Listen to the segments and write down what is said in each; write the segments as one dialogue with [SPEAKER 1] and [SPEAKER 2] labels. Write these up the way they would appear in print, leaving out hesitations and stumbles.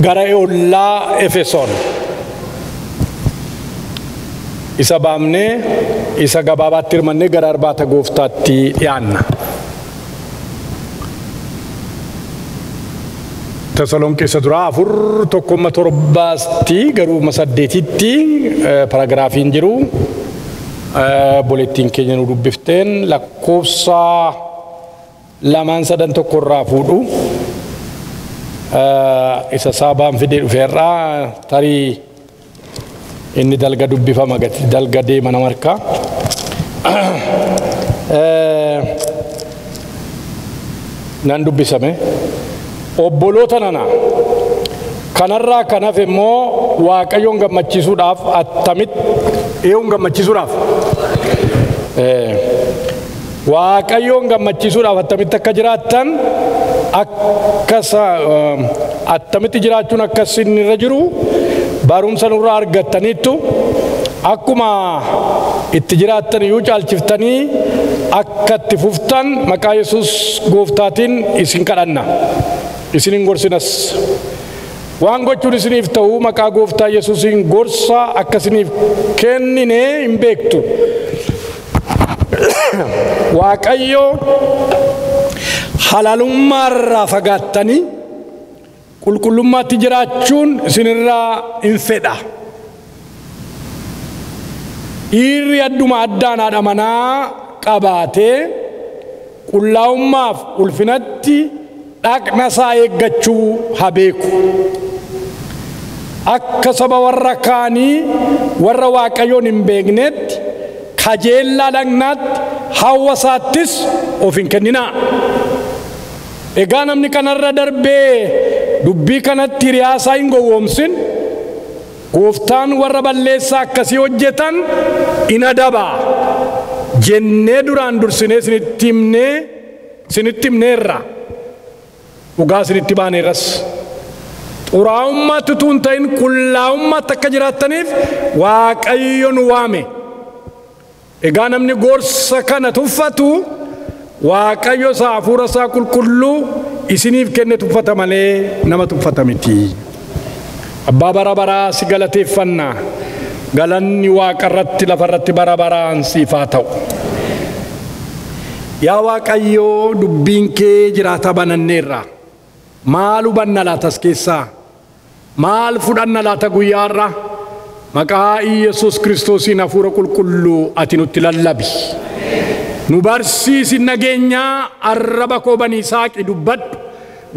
[SPEAKER 1] gara ollaa Efesoon isa baamnee isa gabaabaatti hirmannee gara arbaata gooftaatti dhiyaanna. Tasalonqe isa duraa 4:7 garuu 8tti paragraafiin jiru bolettiin keenya nu dubbifteen lakkoofsa 2-3 irraa fuudhu isa saabaan fidee dhufeerraa tarii inni dalga dubbifama gati dalga deema nama harkaa nan dubbisame obboloota nana kanarraa kanaaf immoo Waaqayyoon gammachiisuudhaaf attamitti eeyyuun gammachiisuudhaaf Waaqayyoon gammachiisuudhaaf attamitti akka jiraattan attamitti jiraachuun akkasin irra jiru barumsa nurraa argattaniittu akkuma itti jiraattan iyyuu caalchiftanii akka itti fuftan maqaa Yesuus gooftaatiin isin kadhanna isinin gorsinas waan gochuun isiniif ta'u maqaa gooftaa Yesuusin gorsa akkasiniif kennine hin beektu. Waaqayyo halaalummaarraa fagaattanii qulqullummaatti jiraachuun isinirraa hin fedha. Dhiirri adduma addaan haadha manaa qabaatee qullaa'ummaaf ulfinatti dhaqna isaa eeggachuu haa beeku. Akka saba warra kaanii warra Waaqayyoon hin beeknetti kajeellaa dhaqnaatti hawwasaattis of hin kenninaa. Egaa namni kanarra darbee dubbii kanatti hiriyaasaa hin gowwoomsin gooftaan warra balleessaa akkasii hojjetan in adabaa jennee duraan dursinee isinitti himneerra dhugaa isinitti baaneerras xuraa'ummaatti utuu hin ta'in qullaa'ummaatti akka jiraattaniif Waaqayyo nu waame. Egaa namni gorsa kana tuffatu Waaqayyo isaa hafuura isaa qulqulluu isiniif kenne tuffata malee nama tuffata miti. Abbaa bara baraa si galateeffanna galanni Waaqarratti lafarratti bara baraan siif haa ta'u. Yaa Waaqayyo dubbiin kee jiraata bananneerra maal hubanna laatas keessaa maal fudhanna laata guyyaarra maqaa Yesuus Kiristoosiin hafuura qulqulluu ati nutti lallabi. Nu barsiisi nageenyaa arraba koo banii saaqi dubbadhu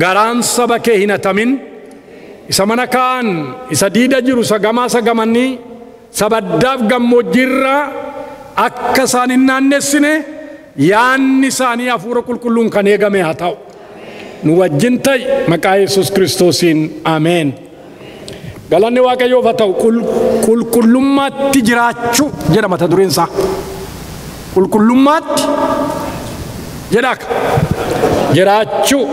[SPEAKER 1] garaan saba kee hin hatamin isa mana kaan isa diida jiru isa gamaa isa gamanii sabaddaaf gammoojjiirra akka isaan hin naannessine yaanni isaanii hafuura qulqulluun kan eegame haa ta'u. Nu wajjin ta'i maqaa Yesuus Kiristoosiin ameen. Galanni Waaqayyoof haa ta'u. Qulqullummaatti jiraachuu jedha mata dureen isaa. Qulqullummaatti jedhaka jiraachuu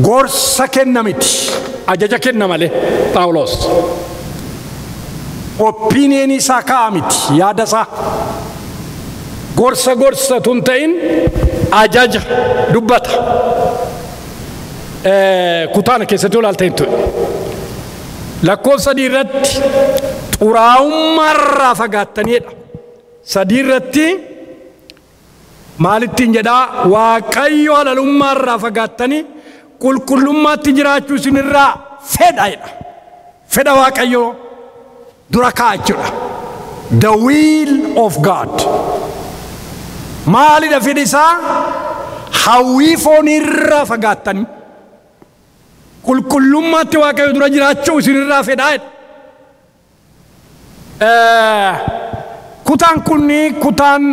[SPEAKER 1] gorsa kenna miti ajaja kenna malee Phaawulos opiniyenii isaa ka'a miti yaada isaa gorsa tun ta'in ajaja dubbata. Kutaana keessatti olaaltee hin tu'e lakkoofsa 3 irratti xuraa'ummaarraa fagaattaniidha. 3 irratti maalittiin jedhaa Waaqayyo halaalummaarraa fagaattanii qulqullummaatti jiraachuu isinirraa fedhaidha. Fedha Waaqayyo dura kaa'achuudha. The will of God. Maalidha fedhi isaa? Hawwii foonirraa fagaattanii qulqullummaatti Waaqayyo dura jiraachuu isinirraa fedhaidha. Kutaan kunni kutaan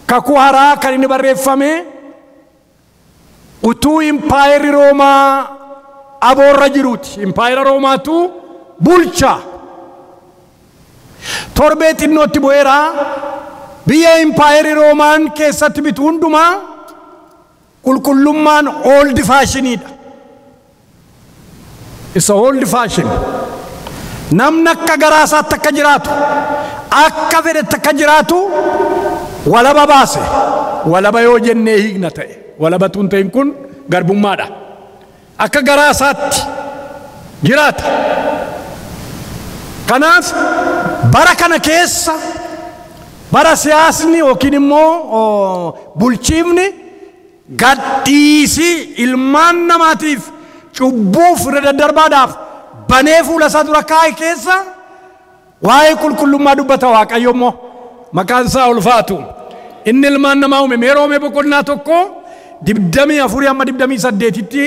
[SPEAKER 1] kakuu haaraa kan inni barreeffame utuu impaayerri Roomaa aboorra jiruuti. Impaayera Roomaatu bulcha. Torbee xinnootti bu'eera biyya impaayerri Roomaan keessatti bitu hundumaa qulqullummaan old fashionidha. It's a old fashion. Namni akka garaasaatti akka jiraatu akka fedhetti akka jiraatu walaba baase walaba yoo jennee hiikna ta'e. walabatuun ta'in kun garbummaadha. Akka garaa isaatti jiraata. Kanaaf bara kana keessa bara siyaasni yookiin immoo bulchiifni gadhiisii ilmaan namaatiif cubbuuf irra daddarbaadhaaf banee fuula isaa dura kaa'e keessa waa'ee qulqullummaa dubbata Waaqayyo immoo maqaan isaa ulfaatu. Inni ilmaan namaa uume Roomee boqonnaa 1:24-28tti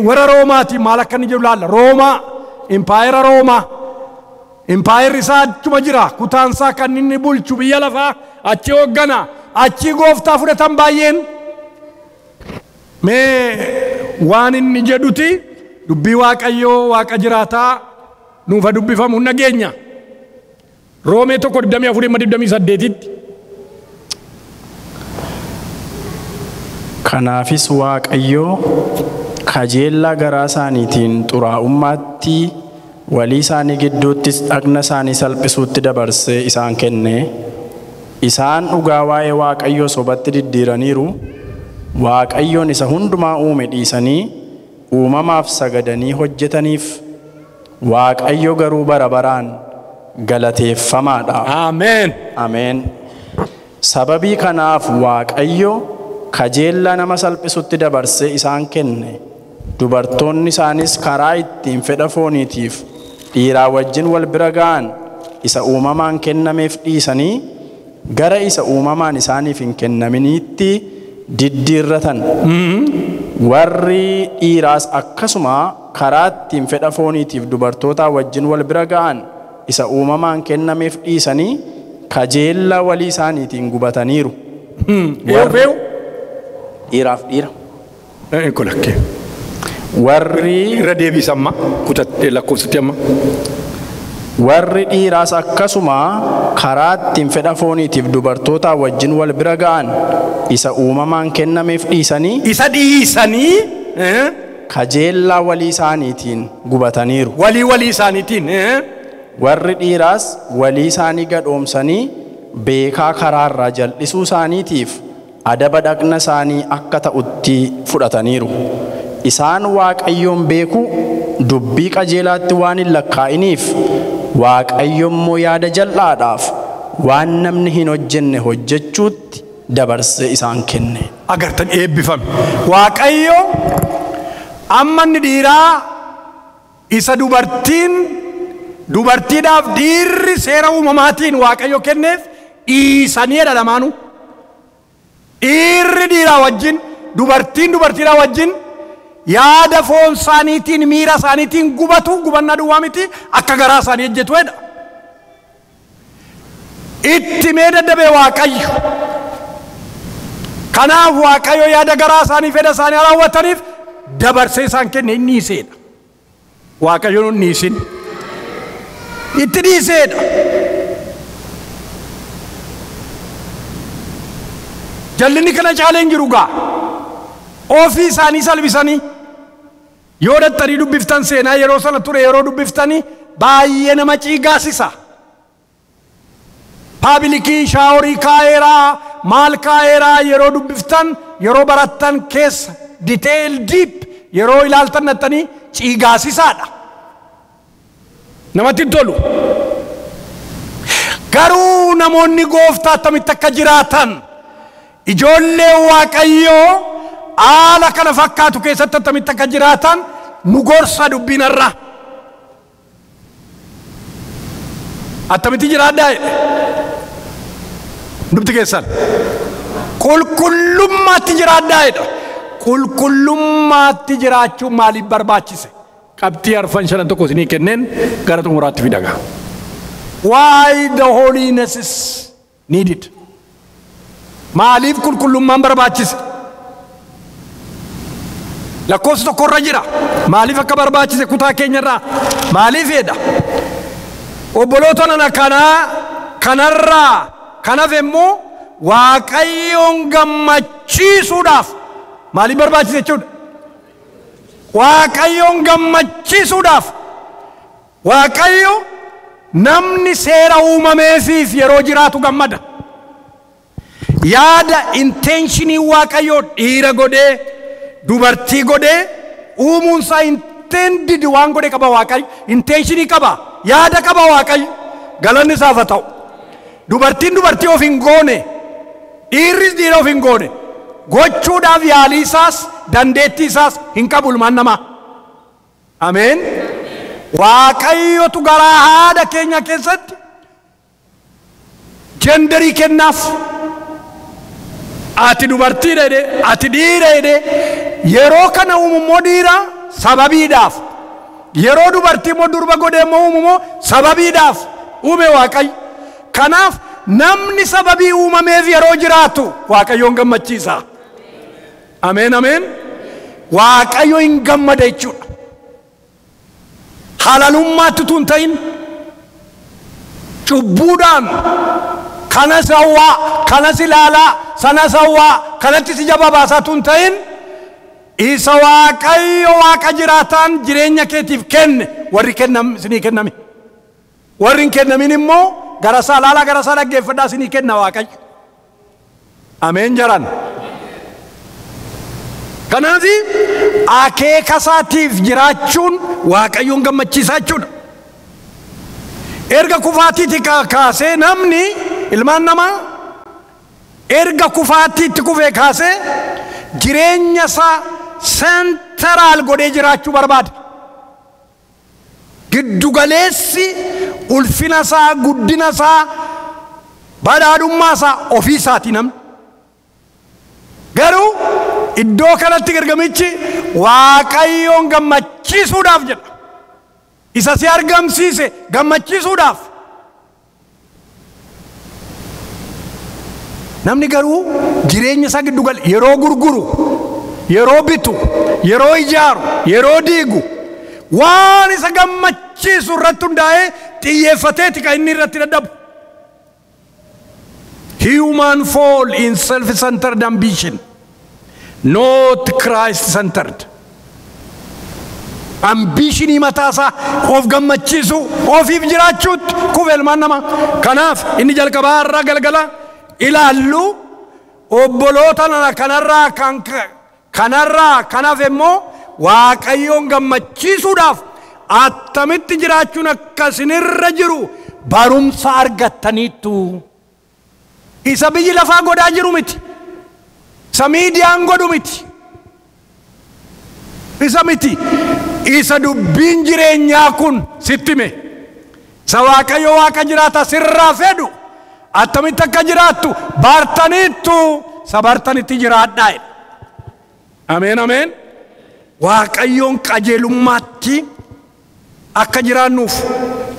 [SPEAKER 1] warra Roomaati maal akka inni jedhu laalla. Roomaa impaayera Roomaa impaayerri isaa achuma jira kutaan isaa kan inni bulchu biyya lafaa achi hooggana achi gooftaa fudhatan baay'een. Mee waan inni jedhuti dubbii Waaqayyoo Waaqa jiraataa nuuf dubbifamu nageenya. Roomee 1:24-28tti.
[SPEAKER 2] Kanaafis Waaqayyoo kajeellaa garaa isaaniitiin xuraa'ummaatti walii isaanii gidduuttis dhagna isaanii salphisuutti dabarsee isaan kenne. Isaan dhugaa waa'ee Waaqayyoo sobatti diddiiraniiru. Waaqayyoon isa hundumaa uume dhiisanii uumamaaf sagadanii hojjetaniif. Waaqayyo garuu bara baraan galateeffamaadha.
[SPEAKER 1] Ameen.
[SPEAKER 2] Ameen. Sababii kanaaf Waaqayyo kajeellaa nama salphisutti dabarsee isaan kenne. Dubartoonni isaanis karaa ittiin fedha fooniitiif dhiiraa wajjin wal bira ga'an isa uumamaan kennameef dhiisanii gara isa uumamaan isaaniif hin kennaminiitti diddiirratan. Warri dhiiraas akkasuma karaa ittiin fedha fooniitiif dubartoota wajjin wal bira ga'an isa uumamaan kennameef dhiisanii kajeellaa walii isaaniitiin gubataniiru. Dhiiraaf dhiira.
[SPEAKER 1] Kolakkee.
[SPEAKER 2] Warri
[SPEAKER 1] irra deebisamma kutattee lakkoofsatti amma.
[SPEAKER 2] Warri dhiiraas akkasuma karaa ittiin fedha fooniitiif dubartoota wajjin wal bira ga'an isa uumamaan kennameef dhiisanii kajeellaa walii isaaniitiin gubataniiru.
[SPEAKER 1] Walii isaaniitiin.
[SPEAKER 2] Warri dhiiraas walii isaanii gadhoomsanii beekaa karaarraa jal'isuu isaaniitiif adaba dhagna isaanii akka ta'utti fudhataniiru. Isaan Waaqayyoon beeku dubbii qajeelaatti waan hin lakkaa'iniif Waaqayyo immoo yaada jal'aadhaaf waan namni hin hojjenne hojjechuutti dabarsee isaan kenne.
[SPEAKER 1] Agartan eebbifame. Waaqayyo amma inni dhiiraa isa dubartiidhaaf dhiirri seera uumamaatiin Waaqayyo kenneef dhiisanii lamaanu. Dhiirri dhiiraa wajjin dubartiidhaa wajjin yaada foon isaaniitiin miira isaaniitiin gubatu gubannaa duwwaa miti akka garaa isaanii ejjetu jedha. Itti mee daddabee Waaqayyo. Kanaaf Waaqayyo yaada garaa isaanii fedha isaanii raawwataniif dabarsee isaan kenne inni dhiiseedha. Waaqayyo nun dhiisin. Itti dhiiseedha. Jallinni kana caaleen jiru gaa. Ofii isaanii salphisanii yoo dhattanii dubbiftan seenaa yeroo sana ture yeroo dubbiftanii baay'ee nama ciigaasisa. Paabilikii shaaworii kaa'eeraa maal kaa'eeraa yeroo dubbiftan yeroo barattan keessa detail deep yeroo ilaaltan dhattanii ciigaasisaadha. Namatti tolu. Garuu namoonni gooftaa attamitti akka jiraatan ijoollee Waaqayyoo haala kana fakkaatu keessatti attamitti akka jiraatan nu gorsa dubbiin irra. Attamitti jiraadhaa dubbi keessan qulqullummaatti jiraadhaa jedha. Qulqullummaatti jiraachuun maaliif barbaachise? Qabxii arfan shanan tokko isinii kenneen gara xumuraatti fidaga. Why the holiness is needed? Maaliif qulqullummaan barbaachise? Lakkoofsa tokkorra jira. Maaliif akka barbaachise kutaa keenyarraa? Maaliif jedha? Obboloota nana kanarraa kanaaf immoo Waaqayyoon gammachiisuudhaaf maaliif barbaachise jechuudha? Waaqayyoon gammachiisuudhaaf Waaqayyo namni seera uumameefiif yeroo jiraatu gammada. yaada intentionii waaqayyoo dhiira godhee dubartii godhee uumuunsaa intended waan godhe qaba waaqayyo intentionii qaba yaada qaba waaqayyo galanni isaaf haa ta'u dubartiin dubartii of hin goone dhiirris dhiira of hin goone gochuudhaaf yaalii isaas dandeettii isaas hin qabu ilmaan namaa ameen waaqayyotu garaa haadha keenya keessatti jenderii kennaaf ati dubartii dheede ati dhiira dheede yeroo kana uumummoo dhiira sababiidhaaf yeroo dubartii immoo durba godhee immoo uumummoo sababiidhaaf uume waaqayyo kanaaf namni sababii uumameef yeroo jiraatu waaqayyoon gammachiisa ameen ameen waaqayyo hin gammada jechuudha halalummaatti tun ta'in cubbuudhaan kana sawwaa kana silaalaa sana sawwaa kanatti si jaba baasaa tun ta'in isa waaqayyo waaqa jiraataan jireenya keetiif kenne warri isinii kenname warri hin kennamin immoo garasaa laalaa garasaa dhaggeeffadhaa isinii kenna waaqayyo ameen jaran kanaaf akeeka isaatiif jiraachuun waaqayyoon gammachiisaa jechuudha erga kufaatiitti kaasee namni ilmaan namaa erga kufaatiitti kufee kaasee jireenya isaa sentaraal godhee jiraachuu barbaada giddugaleessi ulfina isaa guddina isaa badhaadhummaa isaa ofii isaatii namni garuu iddoo kanatti gargamichi waaqayyoon gammachiisuudhaaf jedha isa si argamsiise gammachiisuudhaaf namni garuu jireenya isaa giddugale yeroo gurguru yeroo bitu yeroo ijaaru yeroo diigu waan isa gammachiisu irratti hundaa'ee xiyyeeffateeti kan inni irratti dadhabu human fall in self-centered ambition not Christ-centered ambitionii mataasaa of gammachiisu ofiif jiraachuutti kufe ilmaan namaa kanaaf inni jalqabaa irraa galgala ilaallu obboloota kanarraa kanaaf immoo waaqayyoon gammachiisuudhaaf attamitti jiraachuun akkasinirra jiru barumsa argattaniittu isa biyyi lafaa godhaa jiru miti isa miidiyaan godhu miti isa miti isa dubbiin jireenyaa kun sittime isa waaqayyo waaqa jiraata sirraa fedhu attamitti akka jiraattu bartaniittu sabartanitti jiraadhaa ameen ameen waaqayyoon qajeelummaatti akka jiraannuuf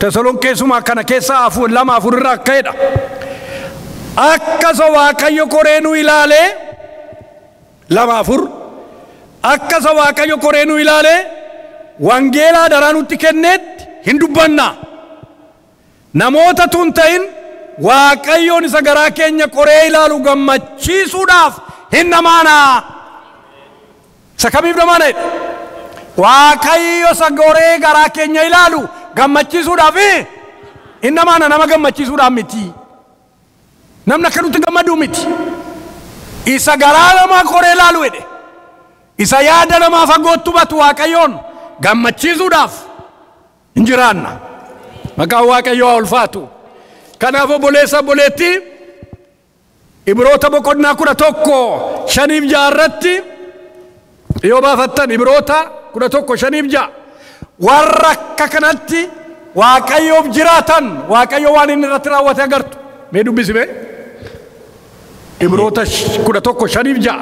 [SPEAKER 1] Tesalonikeessumaa kana keessa 2:4 irraa akka jedha akkasa waaqayyo koreenu ilaalee 2:4 akkasa waaqayyo koreenu ilaalee wangeelaa daraa nutti kenneetti hin dubbanna namoota tun ta'in waaqayyoon isa garaa keenya koree ilaalu gammachiisuudhaaf hin namaana isa kamiif namaana waaqayyo isa koree garaa keenya ilaalu gammachiisuudhaaf hin namaana nama gammachiisuudhaaf miti namni akka nuti gammadu miti isa garaa namaa koree ilaalu jedhe isa yaada namaa fagootti hubatu waaqayyoon gammachiisuudhaaf hin jiraanna maqaan waaqayyoo ulfaatu kanaaf obboleessa obboleetti Ibroota boqonnaa 11:5 irratti yoo baafattan Ibroota 11:5 warra akka kanatti waaqayyoof jiraatan waaqayyo waan inni irratti raawwate agartu mee dubbisime Ibroota 11:5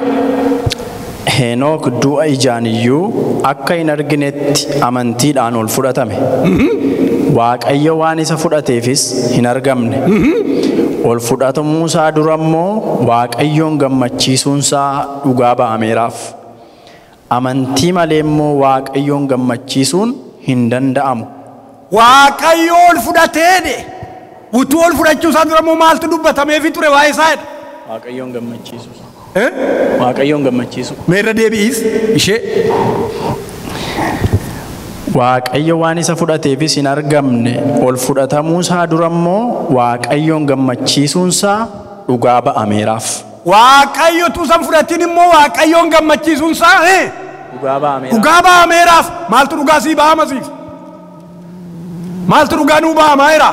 [SPEAKER 2] Henook du'a ijaan iyyuu akka hin arginetti amantiidhaan ol fudhatame. Waaqayyo waan isa fudhateefis hin argamne. Ol fudhatamuu isaa dura immoo Waaqayyoon gammachiisuun isaa dhugaa ba'ameeraaf. Amantii malee immoo Waaqayyoon gammachiisuun hin danda'amu.
[SPEAKER 1] Waaqayyo ol fudhateedhe utuu ol fudhachuu isaa dura immoo maaltu dubbatameefi ture waa'ee isaa jedha.
[SPEAKER 2] Waaqayyoon gammachiisu. Waaqayyoon gammachiisu.
[SPEAKER 1] Meerra deebi'is ishee.
[SPEAKER 2] Waaqayyo waan isa fudhateefis hin argamne ol fudhatamuu isaa dura immoo Waaqayyoon gammachiisuun isaa dhugaa ba'ameeraaf.
[SPEAKER 1] waaqayyo tuusan fudhatiin immoo waaqayyoon gammachiisuun isaa dhugaa ba'ameeraaf maaltu dhugaa sii ba'amasiif maaltu dhugaa nuu ba'ameera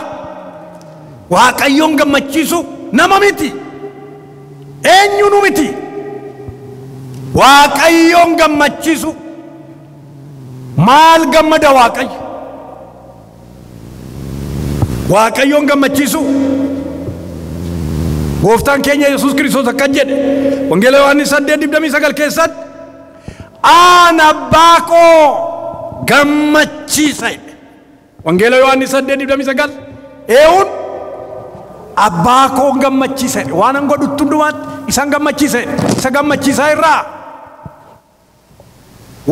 [SPEAKER 1] waaqayyoon gammachiisu nama miti eenyunu miti waaqayyoon gammachiisu maal gammada waaqayyoon gammachiisu gooftaan keenya Yesuus Kiristoos akkan jedhe wangeela Yohaannis 8:29 keessatti aan abbaa koo gammachiisa wangeela Yohaannis 8:29 eewun abbaa koo gammachiisa waan an godhuttu hundumaatti isan gammachiisa isa gammachiisaa irraa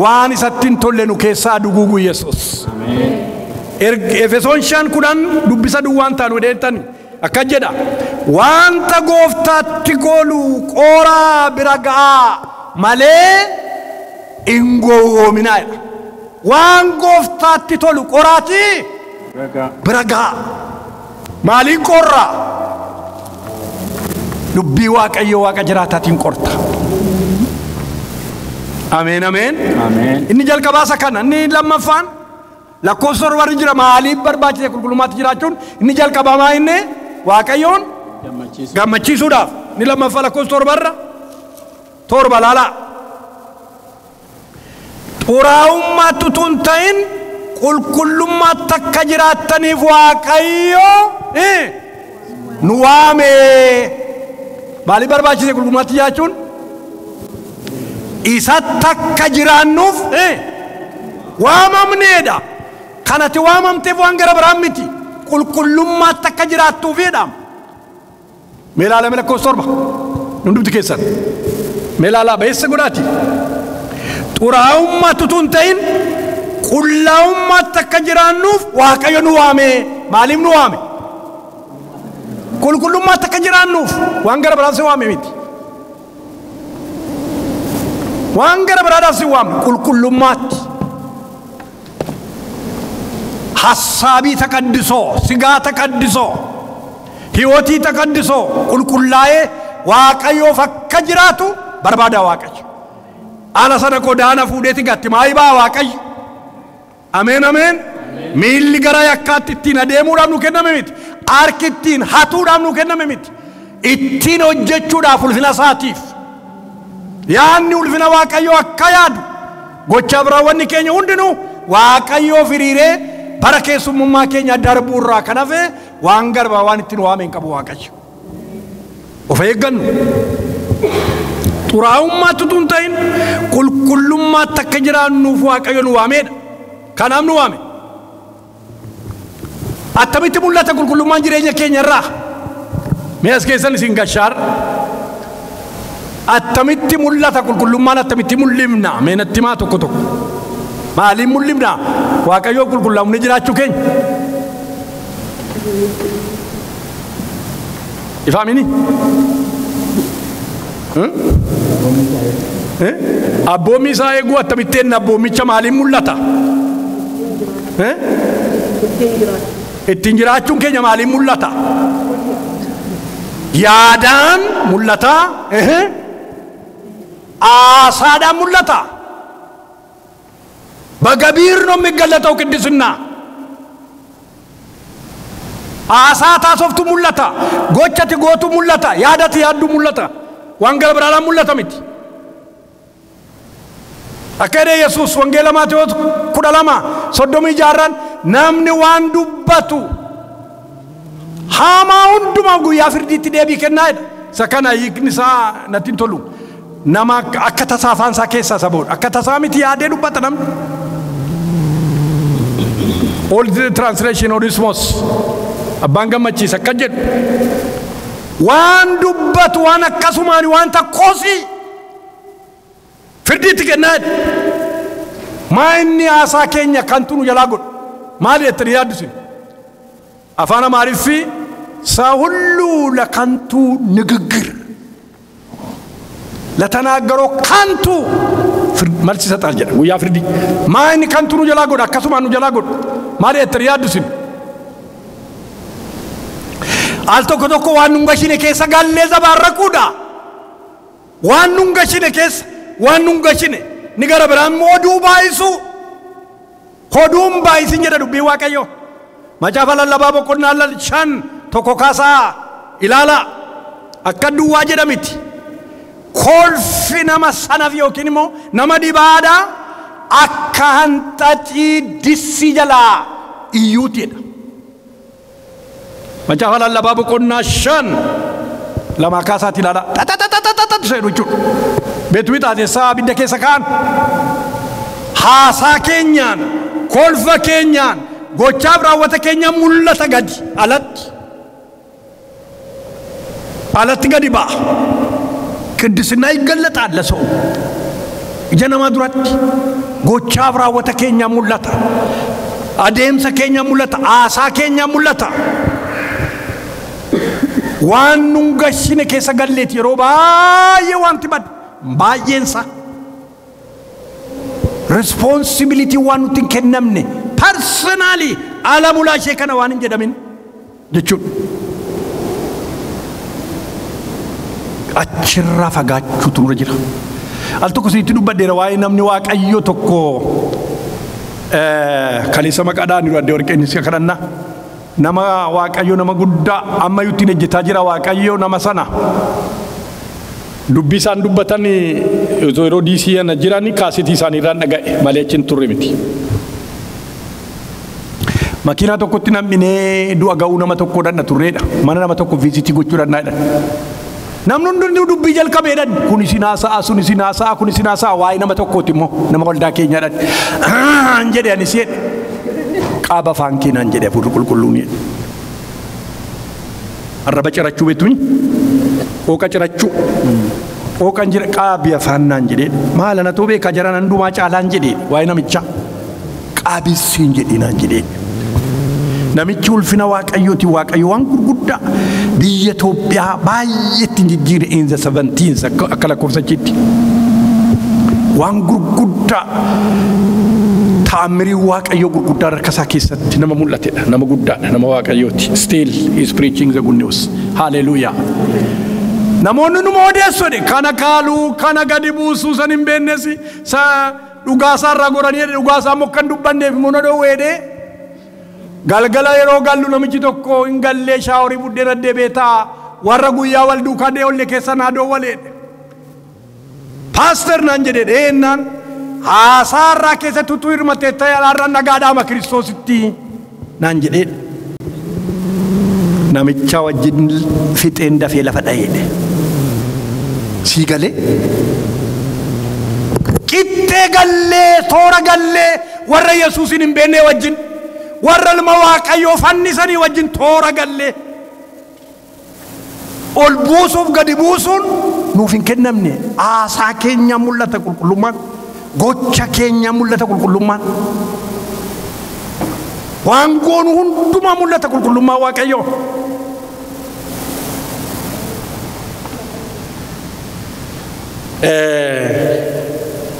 [SPEAKER 1] waan isatti hin tolle nu keessaa duguugu Yesuus Efesoon 5:10 dubbisa duwwaan taanu deetan akkan jedha wanta gooftaatti goolu qoraa bira ga'a malee hin gowwoominaa waan gooftaatti tolu qoraati bira ga'a maaliin qorra dubbii waaqayyo waaqa jiraataatiin qorta ameen ameen inni jalqabaasa kana inni lammaffaan lakkoofsa warri jira maaliif barbaachise qulqullummaatti jiraachuun inni jalqabamaa inni waaqayyoon gammachiisuudhaaf inni lammaffaa lakkoofsa torba laalaa xuraa'ummaatti utuu hin ta'in qulqullummaatti akka jiraattaniif waaqayyo nu waame maaliif barbaachise qulqullummaatti jiraachuun isatti akka jiraannuuf waamamneedha kanatti waamamteef waan gara biraan miti qulqullummaatti akka jiraattuufidha meelaala lakkoofsa torba hundumti keessan meelaala beessa godhaati xuraa'ummaatti utuu hin ta'in qullaa'ummaatti akka jiraannuuf waaqayyo nu waame maaliif nu waame qulqullummaatti akka jiraannuuf waan gara biraan si waame miti waan gara biraadhaaf si waame qulqullummaatti ሐሳቢ ተቀድሶ ስጋ ተቀድሶ ህይወቲ ተቀድሶ ቁልቁላዬ ዋቀዮ ፈከጅራቱ በርባዳ ዋቀይ አላሰነ ቆዳና ፉዴቲ ጋቲ ማይባ ዋቀይ አሜን አሜን ሚል ገራ ያካትቲና ደሙራም ነው ከነመሚት አርክቲን ሀቱራም ነው ከነመሚት ኢቲን ወጀቹዳ ፉልፊና ሳቲፍ ያኒ ኡልፊና ዋቀዮ አካያዱ ጎቻ ብራወኒ ኬኛ ሁንድኑ ዋቀዮ ፍሪሬ barakeessummaa keenya darbuurraa kanafe waan garba waan ittiin waameen qabu waaqayyo of eeggannu xuraa'ummaatti utuu hin ta'in qulqullummaatti akka jiraannuuf waaqayyo nu waameedha kanaaf nu waame attamitti mul'ata qulqullummaan jireenya keenya irraa mee as keessan isin gashaar attamitti mul'ata qulqullummaan attamitti mul'imna mee natti maa tokko maaliin mul'imna waaqayyo qulqullaa'umni jiraachuu keenya ifaamini abboommii isaa eeguu attamitteen abboommicha maaliin mul'ata ittiin jiraachuun keenya maaliin mul'ata yaadaan mul'ata aasaadhaan mul'ata በገቢር ነው የሚገለጠው ቅድስና አሳታ ሶፍቱ ሙለታ ጎቸት ጎቱ ሙለታ ያዳት ያዱ ሙለታ ወንጌል ብራራ ሙለታ ምት አከረ ኢየሱስ ወንጌል ማቴዎስ ኩዳላማ ሶዶሚ ጃራን ናምኒ ዋንዱበቱ ሃማውንዱማ ጉያ ፍርዲት ደቢ ከናይ ሰከና ይክንሳ ነቲንቶሉ nama akka tasaafaansaa keessa saboodha akka tasaamiti yaadee dubbata namni old translation orismos abbaan gammachiisa akka jedhu waan dubbatu waan akkasumaan waan takkoosi firdiitti kennaa maa inni haasaa keenya kantu nu jalaa godhu maali jettanii yaaddusin afaan amaariffii saa hulluu lakantuu ንግግር ለተናገረው ካንቱ መልስ ይሰጣል ጀ ወያ ፍርዲ ማን ካንቱ ነው ጀላጎድ አከሱማ ነው ጀላጎድ ማለት ያድስን አልቶ ከዶኮ ዋኑን በሽኔ ከሰ ጋሌ ዘባረቁዳ waan nun gashine keessa waan nun gashine ni gara biraan oduu baayisu oduun baayisin jedha dubbii Waaqayyo. Macaafa lallabaa boqonnaa 5 tokko kaasaa ilaala akka duwwaa jedhamiti. Kolfi nama sanaaf yookiin immoo nama dhibaadha akka hanxaxii dissi jalaa iyyuutidha. Macaafa lallabaa boqonnaa 5 lama kaasaatti ilaala. Seedu jechuudha. Beetu bitaatessaa abidda keessa kaan haasaa keenyaan kolfa keenyaan gochaaf raawwata keenya mul'ata gadi alatti gadi ba'a. Qiddisinaa ይገለጣል ለሰው ija namaa duratti gochaaf raawwata keenya mul'ata, adeemsa keenya mul'ata, haasaa keenya mul'ata. Waan nun gashine keessa galleeti yeroo baay'ee wanti bad baay'eensa responsibility waan nuti hin kennamne personally ala bulaa ishee kana waan hin jedhamin jechuudha. Achirraa fagaachuutu nurra jira. Al tokko sitti dubbadheera waa'ee namni Waaqayyo tokko kaleessa maqaadhaan dura addee warqeen isa kadhanna. Nama Waaqayyo nama guddaa amma yutti hojjetaa jira Waaqayyo nama sana. Dubbii isaan dubbatan yeroo diisii ana jirani kaasitii isaanii irraan dhaga'e malee achi hin turre miti. Makiinaa tokkotti nam'inee du'a ga'uu nama tokko dhanna turreedha. Mana nama tokko viizitii gochuu dhannaadha. Namni hundi dubbii jalqabeedha. Kun isin haasa'a, sun isin haasa'a, kun isin haasa'a waa'ee nama tokkooti immoo nama waldaa keenyaadha. Jedhe anis jedhe qaaba afaan keenaan jedhe hafuurri qulqulluun jedhe. Arraba cirachuu beektuuni? Qooqa cirachuu. Qooqan jira qaabi afaan naan jedhe. Maal ana too beekaa jaran hundumaa caalaan jedhe waa'ee namichaa. Qaabisiin jedhe naan jedhe. Namichi ulfina Waaqayyooti. Waaqayyo waan gurguddaa biyya Itoophiyaa baay'eetti jijjiire in the 17s akka lakkoofsachiitti. Waan gurguddaa taamirii Waaqayyo gurguddaa harka isaa keessatti nama mul'atedha. Nama guddaadha. Nama Waaqayyooti. Still is preaching the good news. Hallelujah. Namoonni nu odeessodhe kana kaaluu kana gadi buusuu san hin beennesi sa dhugaasaa irraa goranii dhugaasaa immoo kan dubbanneef muna dhoowweedhe. Galgala yeroo gallu namichi tokko hin gallee shaaworii buddeena deebeetaa warra guyyaa wal duukaa deeolle keessa naa dhoowwaleedhe. Paaster naan jedhe dheennaan haasaa irraa keessatti utuu hirmatee ta'e alaarra nagaadhaama Kiristoositti naan jedheedhe. Namicha wajjin fixeen dafee lafa dha'eedhe. Sii galee qixxee gallee toora gallee warra Yesuusin hin beekne wajjin warra ilma Waaqayyoo fannisanii wajjin toora gallee ol buusuuf gadi buusuun nuuf hin kennamne. Haasaa keenya mul'ata qulqullummaan, gocha keenya mul'ata qulqullummaan, waan goonu hundumaa mul'ata qulqullummaa Waaqayyoo.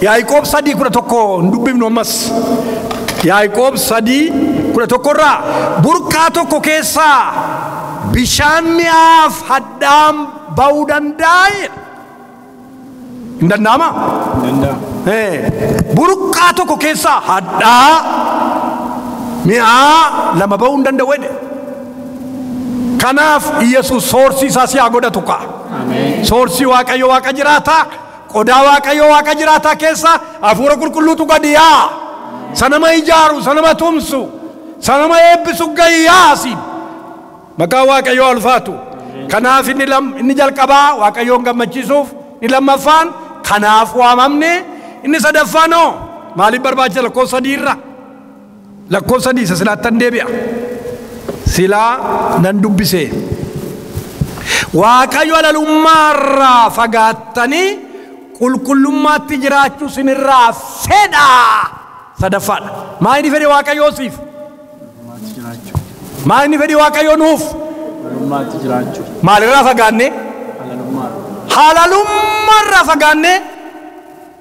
[SPEAKER 1] Yaaqoob 3:11 dubbifnu ammas. Yaaqoob 3:11 irraa burqaa tokko keessaa bishaan mi'aaf hadhaan ba'uu danda'a. Hin danda'ama? Burqaa tokko keessaa hadhaa mi'aa lama ba'uu hin danda'u. Kanaaf Yesuus soorsii isaa si haa godhatu kaa. Soorsii Waaqayyo Waaqa jiraataa, qodaa Waaqayyo Waaqa jiraataa keessa hafuura qulqulluutu gadi yaa. Sanama ijaaru, sanama tumsu, sanama eebbisu gayyaasiin maqaa Waaqayyoo ulfaatu. Kanaaf inni jalqabaa Waaqayyoon gammachiisuuf, inni lammaffaan kanaaf waamamne, inni sadaffaan oo maaliif barbaachisa? lakkoofsa 3 irra lakkoofsa 3 isa silaattan deebi'a. Silaa nan dubbise. Waaqayyo halalummaarraa fagaattanii qulqullummaatti jiraachuu sinirraa fedhaa. Sadaffaadha. Maa inni fedhe Waaqayyoo siif? Maa inni fedhe Waaqayyoo nuuf? Maalirraa fagaanne? Halalummaarraa fagaanne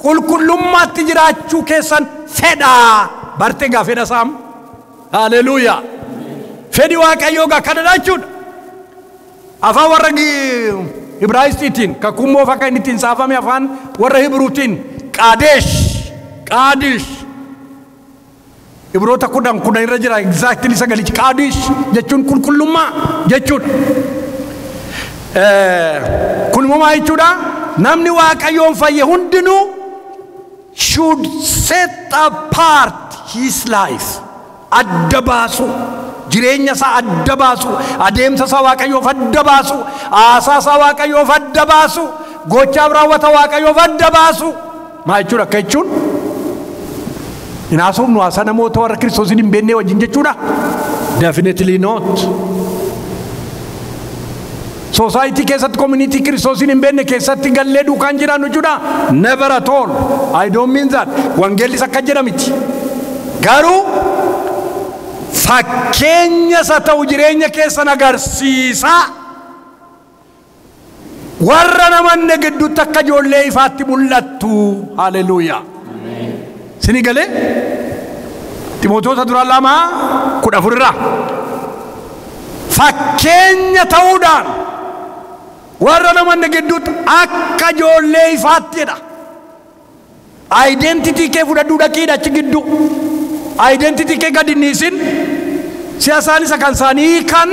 [SPEAKER 1] qulqullummaatti jiraachuu keessan fedhaa. Bartee gaa fedha saam. Haleluuyaa. Fedhi Waaqayyoo gaa kana jechuudha. Afaan warra Ibraayistiitiin kakummoo fakka inni ittiin saafame afaan warra Hibruutiin Qaadesh. Ibroota kudhan irra jira exactly sagalichi Qaadesh jechuun qulqullummaa jechuudha. Kun immoo jechuudha namni Waaqayyoon fayye hundinuu should set apart his life. Adda baasu. Jireenya isaa adda baasu, adeemsa isaa Waaqayyoof adda baasu, aasaa isaa Waaqayyoof adda baasu, gochaaf raawwata Waaqayyoof adda baasu. Maa jechuudha akka jechuun hin haasofnu haasaa namoota warra Kiristoosin hin beekne wajjin jechuudha. Definitely not. Society keessatti community Kiristoosin hin beekne keessatti gallee duukaan jiraannu jechuudha. Never at all. I don't mean that. Wangeellis akka jedhamiti. Garuu fakkeenya isa ta'u jireenya keessan agarsiisa. Warra namanne gidduutti akka ijoollee ifaatti mul'attu. Haleluuyaa. Sini galee Timootewos dura 2:14 fakkeenya ta'uudhaan warra namanne gidduutti akka ijoollee ifaatti jedha. Identity kee fudhadhuu dhaqiidha achi gidduu. Identity kee gadi dhiisin. Siyaasaan isa kan isaanii kan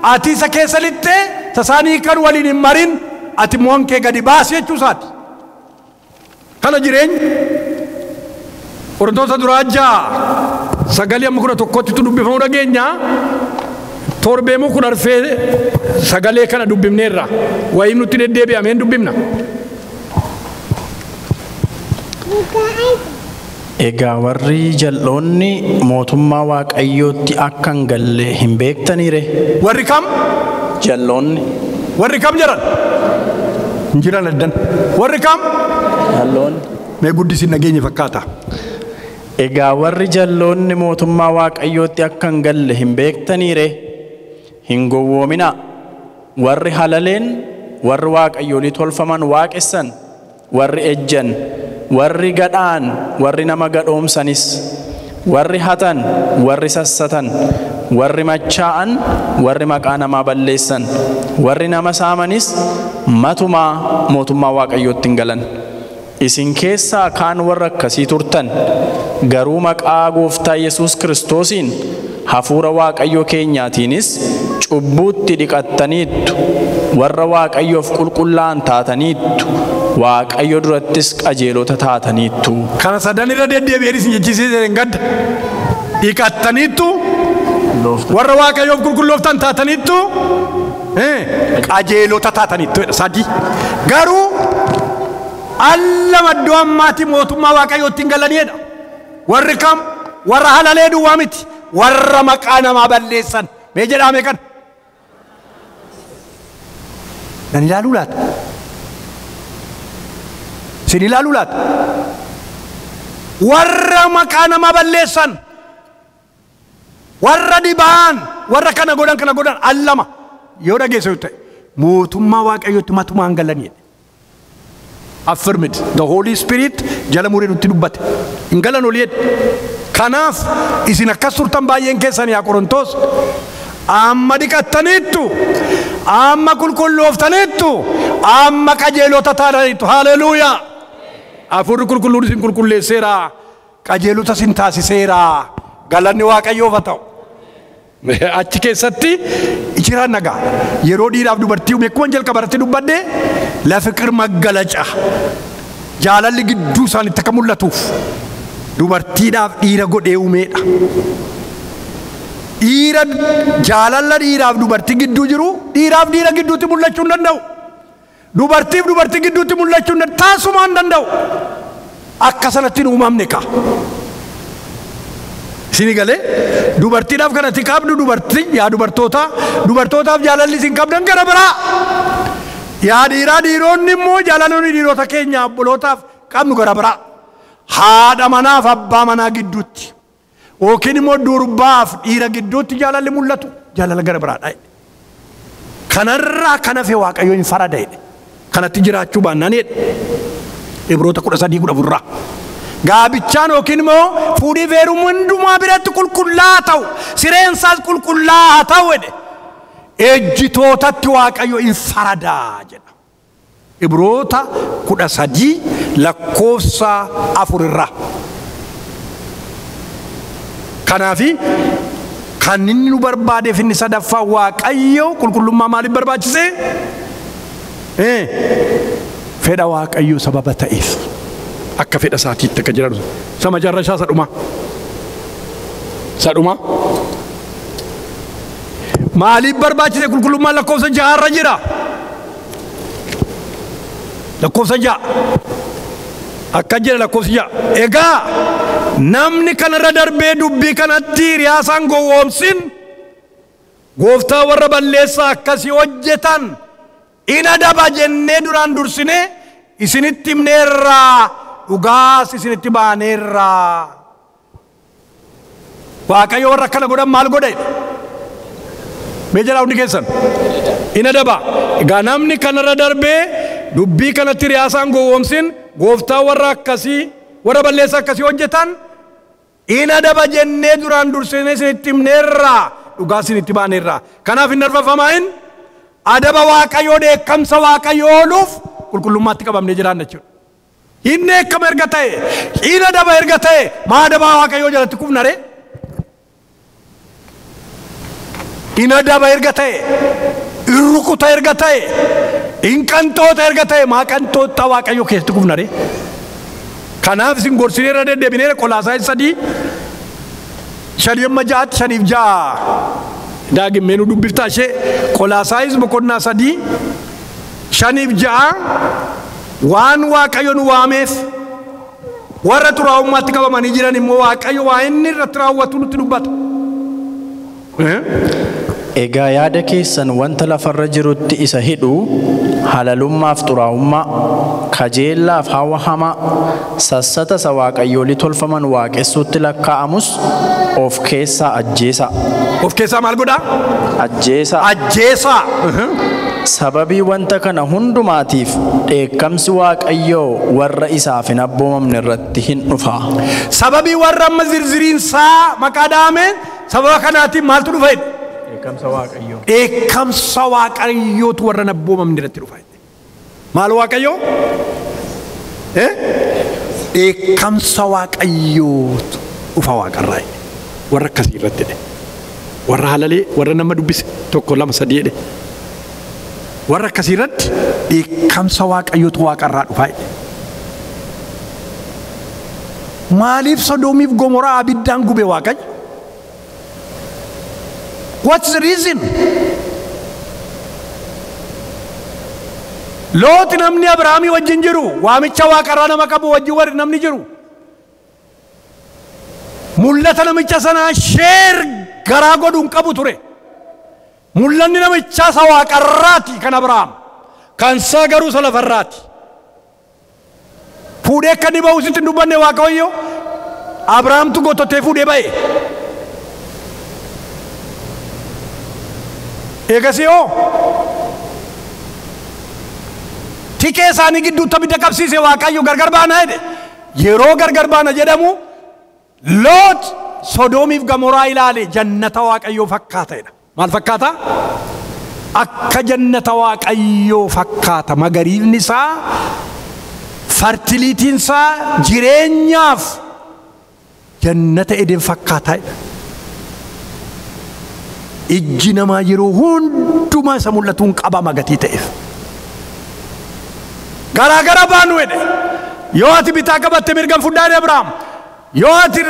[SPEAKER 1] ati isa keessa lixxee isa isaanii kan waliin hin marin ati mo'an kee gadi baasi jechuusaati. Kana jireenya Qorontoota duraa 6:11 dubbifamuu dhageenya. Torbeemuu kun arfee sagalee kana dubbifneerra. Wayiin nutti deddeebi'ameen dubbifna.
[SPEAKER 2] Egaa warri jal'oonni mootummaa Waaqayyootti akka hin galle hin beektaniire?
[SPEAKER 1] Warri kam?
[SPEAKER 2] Jal'oonni.
[SPEAKER 1] Warri kam jedhan? Hin jiran addan. Warri kam?
[SPEAKER 2] Jal'oonni.
[SPEAKER 1] Mee guddisiin nageenye fakkaata.
[SPEAKER 2] Egaa warri jal'oonni mootummaa Waaqayyootti akka hin galle hin beektaniire? Hin gowwoomina. Warri halaleen, warri Waaqayyoolii tolfaman waaqessan, warri ejjan, warri gadhaan, warri nama gadhoomsanis, warri hatan, warri sassatan, warri machaa'an, warri maqaa namaa balleessan, warri nama saamanis matumaa mootummaa Waaqayyootti hin galan. Isin keessaa kaan warra akkasii turtan garuu maqaa Gooftaa Yesuus Kiristoosiin hafuura Waaqayyoo keenyaatiinis cubbuutti dhiqattaniittu, warra Waaqayyoof qulqullaa'an taataniittu, Waaqayyo durattis qajeelota taataniittu.
[SPEAKER 1] Kana sadan irra deddeebi'ee isin jechisiiseen gadda. Dhiqattaniittu, warra Waaqayyoof qulqullooftan taataniittu, qajeelota taataniittu. Sadi. Garuu alla maddoo ammaati mootummaa Waaqayyootti hin galaniidha. Warri kam? Warra halalee duwwaa miti. Warra maqaa namaa balleessan. Mee jedhame kan? Nan ilaaluu laata? Sin ilaaluu laata? Warra maqaa namaa balleessan. Warra dibaan. Warra kana godhan allama. Yoo dhageesse ta'e mootummaa Waaqayyootti matumaan galaniidha. Affirmed. The Holy Spirit jala muree nutti dubbate. Hin galan oliidha. Kanaaf isin akkas turtan baay'een keessan yaa Qorontos amma dhiqattaniittu, amma qulqullooftaniittu, amma qajeelota taataniittu. Haleluuyaa. Hafuurri qulqulluun isin qulqulleesseera, qajeelota isin taasiseera. Galanni Waaqayyoof haa ta'u. Achi keessatti jiraan nagaa yeroo dhiiraaf dubartii akkuma jalqaba irratti dubbadde lafiqir maggalaca jaalalli gidduu isaaniitti akka mul'atuuf dubartiidhaaf dhiira godhee uumeedha. Dhiira jaalala dhiiraaf dubartii gidduu jiru dhiiraaf dhiira gidduutti mul'achuu hin danda'u. Dubartiif dubartii gidduutti mul'achuu hin danda'u. Taasuma hin danda'u. Akka sanatti hin uumamne ka. Sini galee dubartiidhaaf kanatti qabdu dubartii yaa dubartootaaf jaalalli isin qabdan gara biraa. Yaa dhiiraa dhiironni immoo jaalalonni dhiirota keenya obbolootaaf qabnu gara biraa. Haadha manaaf abbaa manaa gidduutti yookiin immoo durbaaf dhiira gidduutti jaalalli mul'atu jaalala gara biraadha. Kanarraa kan hafe Waaqayyo hin farada'edha. Kanatti jiraachuu baannaanidha. Ibroota 13:14. Gaabichaan yookiin immoo fuudhii feeruu hundumaa biratti qulqullaa'aa ta'u, sireensaas qulqullaa'aa ta'u jedhe. Ejjitootatti Waaqayyo hin faradaa jedha. Ibroota 13 lakkoofsa 4 irraa. Kanaafi kan inni nu barbaadeef inni sadaffaa Waaqayyo qulqullummaa maaliif barbaachise? Fedha Waaqayyo sababa ta'eef akka fedha isaatiitti akka jiran sama jarrashaa sadhuma maaliif barbaachise qulqullummaa lakkoofsa 6 irra jira. Lakkoofsa 6 akka jira lakkoofsa 6 egaa namni kanarra darbee dubbii kanatti riyaasaan gowwoomsin gooftaa warra balleessaa akkasii hojjetan ina daba jennee duraan dursine isinitti himneerraa dhugaas isinitti baaneerraa. Waaqayyo warra akkana godhan maal godhe? Mee jalaa hundi keessan ina daba egaa namni kanarra darbee dubbii kanatti riyaasaan gowwoomsin gooftaa warra akkasii warra balleessaa akkasii hojjetan ina daba jennee duraan dursine isinitti himneerraa dhugaas isinitti baaneerraa. Kanaaf hin arfafamin adaba Waaqayyoo dheekkamsa Waaqayyoo ooluuf qulqullummaatti qabamnee jiraanna jechuudha. Inni akkam erga ta'e ina daba erga ta'e maa adaba Waaqayyoo jalatti kufna ree? Ina daba erga ta'e irrukuta erga ta'e inqantoota erga ta'e maa qantoota Waaqayyoo keessatti kufna ree? Kanaaf isin gorsinee irra deddeebinee Qolaasaayis 3:5-6 daagimee nu dubbiftaa ishee Qolaasaayis 3:5-6 waan Waaqayyo nu waameef warra xuraa'ummaatti qabamanii jiran immoo Waaqayyo waa inni irratti raawwatu nutti dubbata.
[SPEAKER 2] Egaa yaada keessan wanta lafarra jirutti isa hidhu halalummaaf xuraa'ummaa kajeellaaf hawa hamaa sassata isa waaqayyoolii tolfaman waaqessuutti lakkaa'amus of keessaa ajjeesa.
[SPEAKER 1] Of keessaa maal godhaa? Ajjeesa.
[SPEAKER 2] Sababii wanta kana hundumaatiif dheekkamsi Waaqayyoo warra isaaf hin abboomamne irratti hin dhufa. Sababii
[SPEAKER 1] warra amma zirziriinsaa maqaa dhaame sababa kanaatiin maaltu dhufa? Dheekkamsa Waaqayyootu warra hin abboomamne irratti dhufa. Maal Waaqayyoo? Dheekkamsa Waaqayyootu dhufa waaqarraa warra akkasii irratti warra halalee warra nama dubbise 1 2 3 warra akkasii irratti dheekkamsa Waaqayyootu waaqarraa dhufa. Maaliif Sodoomiif Gomoraa abiddaan gube Waaqayyo? What's the reason? Looti namni Abrahaamii wajjin jiru waamicha waaqarraa nama qabu wajjin warri namni jiru mul'ata namicha sanaa sheer garaa godhuun qabu ture. Mul'anni namicha isa waaqarraati kan Abrahaam kan isaa garuu isa lafarraati. Fuudhee akka inni ba'u sitti hin dubbanne Waaqayyo Abrahaamtu gototee fuudhee ba'e. Eegasii hoo tikee isaanii gidduutti abidda qabsiise Waaqayyo gargar baana jedhe. Yeroo gargar baana jedhamu Loot Sodoomiif Gomoraa ilaale jannata Waaqayyoo fakkaatedha. Maal fakkaata? Akka jannata Waaqayyoo fakkaata. Magariifni isaa fertilitiin isaa jireenyaaf jannata Eden fakkaatedha. Ijji namaa yeroo hundumaa isa mul'atuun qabama gatii ta'eef. Garaagara baanu jedhe. Yoo ati bitaa qabatte mirgaan fudhaa jedhe Abrahaam. Yoo ati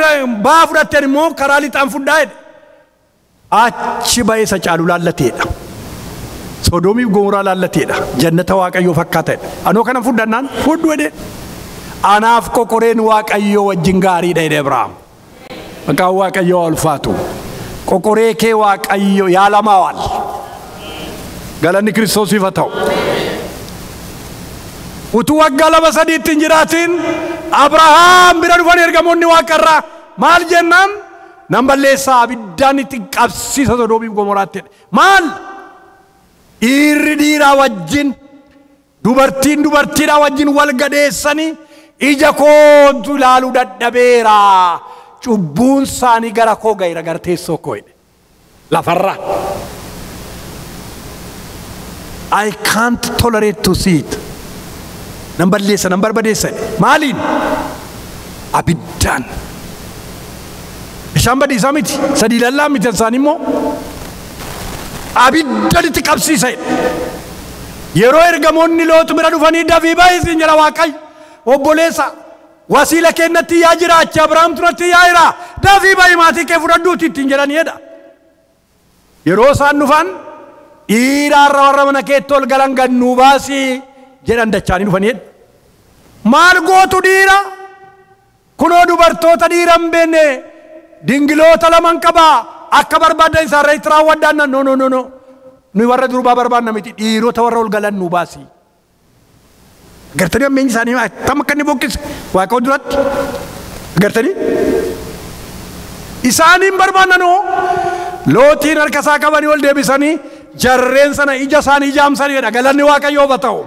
[SPEAKER 1] baa fudhatte immoo karaa lixaan fudhaa jedhe. Achi ba'ee isa caalu laallateedha. Sodoomiif Gomoraa laallateedha. Jannata Waaqayyoo fakkaatedha. Anoo kanan fudhannaan fudhu jedhe. Anaaf qoqoreen Waaqayyoo wajjin gaariidha jedhe Abrahaam. Maqaan Waaqayyoo ulfaatu. Qoqoree kee Waaqayyo yaalamaa waal. Galanni Kiristoosiif haa ta'u. Utuu waggaa 2-3 ittiin jiraatiin Abrahaam bira dhufan ergamoonni Waaqarraa maal jennaan? Nan balleessaa abiddaan itti qabsiisa Sodoomiif Gomoraatti. Maal? Dhiirri dhiiraa wajjin dubartiin dubartiidhaa wajjin wal gadheessanii ija kootu ilaaluu dadhabeera. Cubbuun isaanii gara koo ga'eera gara teessoo koo jedhe. Lafarraa. I can't tolerate to see it. nan balleessa nan barbadeessa. Maaliin? Abiddaan. Bishaan badiisaa miti, sadii lallaa miti isaan immoo abiddaan itti qabsiisa. Yeroo ergamoonni Loox bira dhufanii dafii baay'ee siin jedha Waaqayyo, obboleessa wasiila keenyatti yaa jiraachuu Abrahaamtu natti yaa jira, dafii baay'ee maatii kee fudhadhuuti ittiin jedhaniidha. Yeroo isaan dhufan dhiiraarra warra mana keetti ol galan gannuu baasii jedhan dachaanii dhufaniidha. Maal gootu dhiira? Kunoo dubartoota dhiira hin beekne dingiloota laman qabaa akka barbaadan isaarra itti raawwadhaan. No. Nuyi warra durbaa barbaanna miti, dhiirota warra ol galan nu baasii. Agartanii ammeenyi isaanii akkam akka inni boqqise Waaqayyo duratti. Agartanii isaaniin barbaannanoo Looxiin harka isaa qabanii ol deebisanii jarreen sana ija isaanii jaamsaniidha. Galanni Waaqayyoof haa ta'u.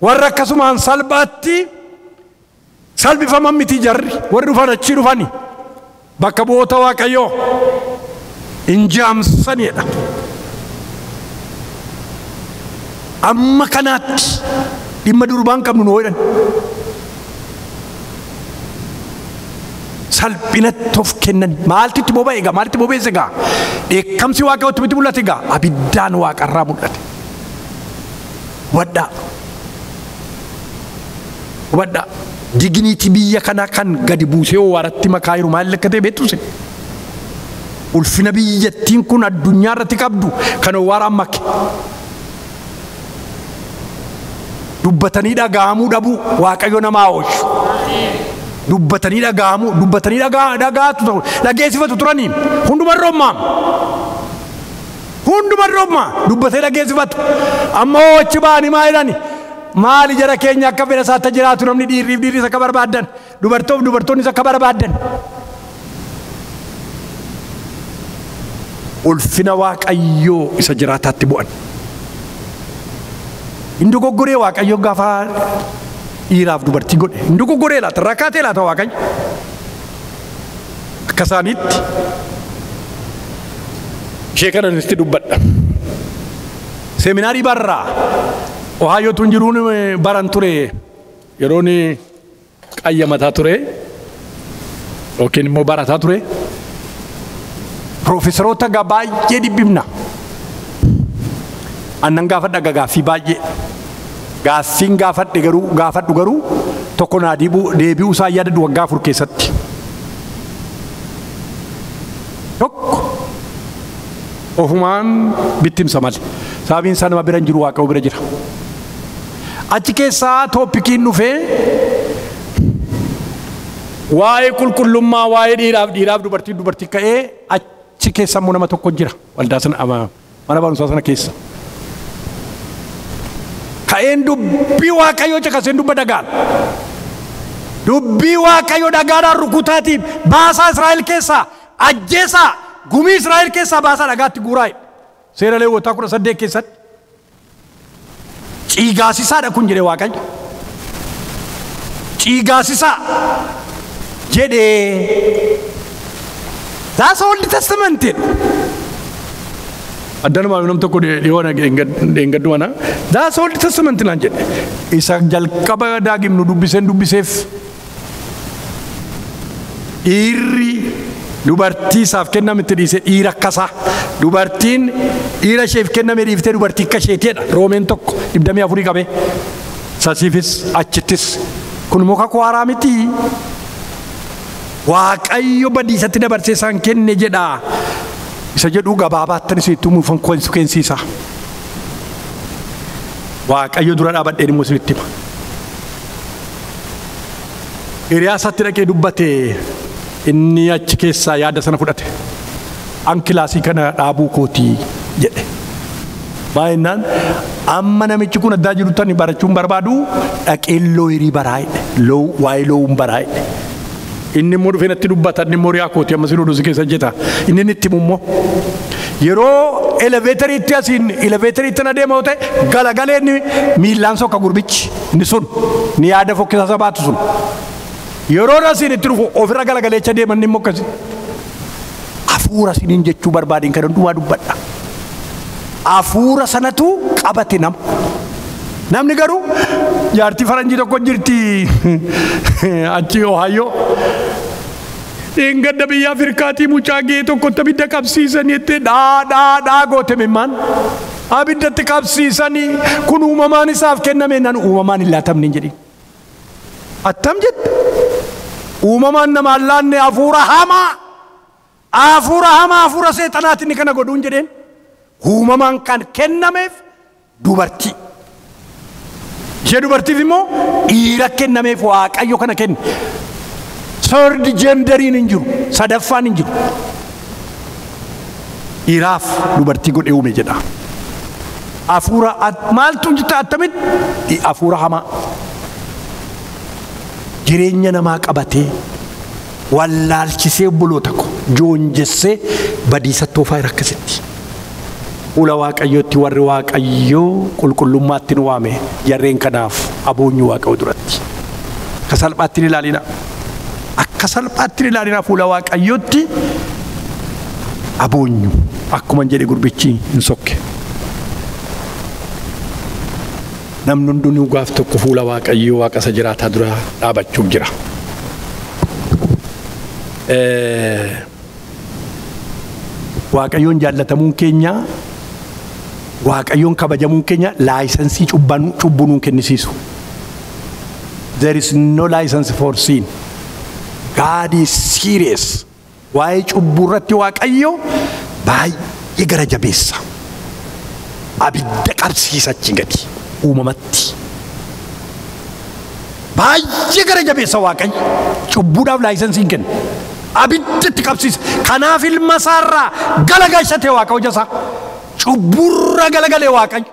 [SPEAKER 1] Warra akkasumaan salphaatti salphifaman miti jarri warri dhufan achii dhufani bakka bu'oota Waaqayyoo hin jaamsaniidha. Amma kanaatti dhimma durbaan qabnu nuu jedhan salphinatti of kennan. Maaltitti boba'e egaa? Maalitti bobeesse egaa? Dheekkamsi Waaqayyootti miti mul'ate egaa? Abiddaan Waaqarraa mul'ate. Hubadhaa digniitii biyya kanaa kan gadi buusee waaratti makaa jiru maal akka ta'e beektu? Ulfina biyyattiin kun addunyaa irratti qabdu kan waaraan makke. Dubbatanii dhaga'amuu dhabuu Waaqayyo namaa oolchu. Dubbatanii dhaga'amuu, dubbatanii dhaga'atu ta'u dhageessifatu turaniin hundumarroommaa dubbatee dhageessifatu. Amma achi ba'anii maa jedhani? Maali jara keenya akka fedha isaatti jiraatu namni dhiirris akka barbaadan, dubartoonnis akka barbaadan. Ulfina Waaqayyoo isa jiraataatti bu'an. Inni dogoggoree Waaqayyo gaafa dhiiraaf dubartii godhe. Inni dogoggoree laata? Rakkaatee laata Waaqayyo? Akka isaaniitti ishee kana nuti dubbadha. Seeminaarii barraa Ohayootu hin jiruun baran ture yeroon qayyamataa ture yookiin immoo barataa ture. Piroofeesaroota baay'ee dhibbifna. Annan gaafadha gaaffii baay'ee. Gaaffiin gaafadhu garuu tokko naa deebi'uu isaa yaadadhu waggaa 4 keessatti. Tokko ofumaan bittimsa malee. Sababiin isaa nama bira hin jiru, Waaqayyo bira jira. Achi keessaa tooppikiin dhufee waa'ee qulqullummaa, waa'ee dhiiraaf dubartii ka'ee achi keessa immoo nama tokko jira waldaa sana mana barumsaa sana keessa. Ka'een dubbii Waaqayyoo caqaseen dubba dhagaan. Dubbii Waaqayyoo dhagaadhaan rukutaatiin baasaa Israa'el keessaa ajjeesaa gumii Israa'el keessaa baasaa dhagaatti guuraa'e. Seera Lewwotaa 18 keessatti. Ciigaasisaadha kun jedhee Waaqayyo. Ciigaasisaa jedhee. That's Old Testament. Addanuma nam tokko dhiyoona dheengaddu mana. That's Old Testament naan jedhe. Isa jalqaba daagimnu dubbiseef dhiirri dubartii isaaf kennamitti dhiise dhiira akkasaa. Dubartiin dhiira isheef kenname dhiiftee dubartii akka isheetiidha. Roomeen 1:24 qabee. Sasiifis achittis. Kun muka kwaaraa miti. Waaqayyo badiisatti dabarsee isaan kenne jedha. Isa jedhu gabaabaattan isitti muufan konsekwensiisa. Waaqayyo dura dhaabadhee immoo isinitti hima. Hiriyaasatti dhaqee dubbate inni achi keessaa yaada sana fudhate. Ankilaasii kana dhaabuu kootii jedhe. Baay'inaan amma namichi kun addaa jirutti barachuun barbaadu dhaqee looyirii baraa'edha. Waa'ee loowuun baraa'edha. Inni immoo dhufee natti dubbata, inni immoo riyaa kootii amma sinuu dhusi keessa jeta. Inni itti immoo yeroo eleveeteriitti na deema ta'e galagalee inni miillaan sokka gurbichi inni sun ni yaada fokkisa sabaatu sun. Yeroo rasiin itti dhufu ofirra galagaleecha deeman inni immoo akkasi. Hafuura siniin jechuu barbaadeen kan hundumaa dubbadha. Hafuura sanatu qabate nama. Namni garuu jaartii faranjii tokko jirti achi Ohio. Ingedda biyya Afrikaatii mucaa gee tokkotti abidda qabsiisanii itti dhaa goote mimmaan. Abiddatti qabsiisanii kun uumamaan isaaf kenname nan uumamaan hin laatamne hin jedhin. Attam jette uumamaan nama allaanne hafuura hamaa hafuura seexanaatti inni kana godhuun jedheen uumamaan kan kennameef dubartii. Ishee dubartiif immoo dhiira kennameef Waaqayyo kana kenne. Third genderiin hin jiru, sadaffaan hin jiru. Dhiiraaf dubartii godhee uume jedha. Hafuura maaltu jetta attamitti hafuura hamaa. Jireenya namaa qabatee wallaalchisee obboloota ko joonjessee badiisa toofaa rakkasitti. Fuula Waaqayyootti warri Waaqayyoo qulqullummaatti nu waame jarreen kanaaf aboonyu Waaqayyoo duratti. Akka salphaatti ilaalina. Akka salphaatti ilaalina fuula Waaqayyootti aboonyu akkuma jedhe gurbichi hin sokke. Namni hundinuu gaaf tokko fuula Waaqayyoo Waaqa isa jiraataa dura dhaabachuuf jira. Waaqayyoon jaallatamuun keenya Waaqayyoon kabajamuun keenya laayisensii cubbuu nuun kennisiisu. There is no license for sin. God is serious. Waa'ee cubbuu irratti Waaqayyo baay'ee gara jabeessa. Abidda qabsiisa achi gadi uumamatti. Baay'ee gara jabeessa Waaqayyo cubbuudhaaf laayisensii hin kennu. Abiddatti qabsiisa. Kanaaf ilma isaarraa galagalchate Waaqayyo jasaa. Cubburra galagalee Waaqayyo.